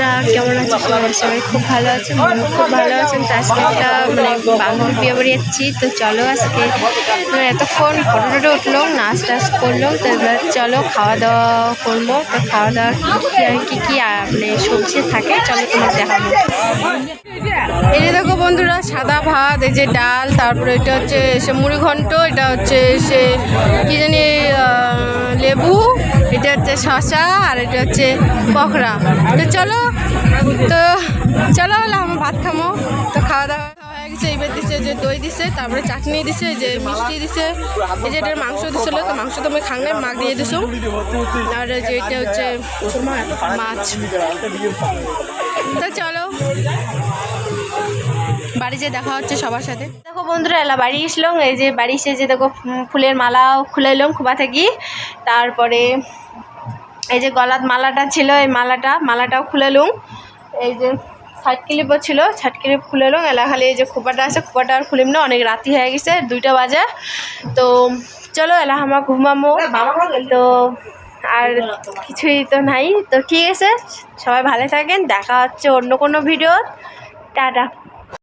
বন্ধুরা কেমন আছে সবাই খুব ভালো আছেন, খুব ভালো আছেন। তো আজকে একটা বান্ধবী বিয়ে বাড়ি যাচ্ছি। তো চলো আজকে এতক্ষণ ফটো টটো উঠলো, নাচ টাচ করলো। তো এবার চলো খাওয়া দাওয়া করবো। তো খাওয়া দাওয়া কী সবজি থাকে চলো তোমার দেখাবো। এই যে দেখো বন্ধুরা, সাদা ভাত, এই যে ডাল, তারপরে এটা হচ্ছে সে মুড়ি ঘন্ট, এটা হচ্ছে সে কী জানি লেবু, এটা হচ্ছে শসা, আর এটা হচ্ছে পকোড়া। তো চলো আমার ভাত খামো। তো খাওয়া দাওয়া হয়ে গেছে। এইবার দিচ্ছে যে দই দিছে, তারপরে চাটনি দিছে, যে মিষ্টি দিছে, এই যে এটার মাংস দিছিল। তো মাংস তো আমি খাংলে মাখ দিয়ে দিছো। আর যে এটা হচ্ছে মাছ। তো চলো বাড়ি যেয়ে দেখা হচ্ছে সবার সাথে। দেখো বন্ধুরা এলা বাড়ি এসলাম। এই যে বাড়ি এসে যে দেখো ফুলের মালাও খুলাইলাম খুবা থাকি। তারপরে এই যে গলার মালাটা ছিল, এই মালাটাও খুলালুম। এই যে শার্ট ক্লিপও ছিল, শার্ট ক্লিপ খুলালুম। এলা খালি এই যে খোপাটা আছে, খোপাটা আর খুলিম না, অনেক রাতি হয়ে গেছে, 2টা বাজে। তো চলো এলা আমার ঘুমামো। তো আর কিছুই তো নাই। তো ঠিক আছে, সবাই ভালো থাকেন, দেখা হচ্ছে অন্য কোনো ভিডিও। টাটা।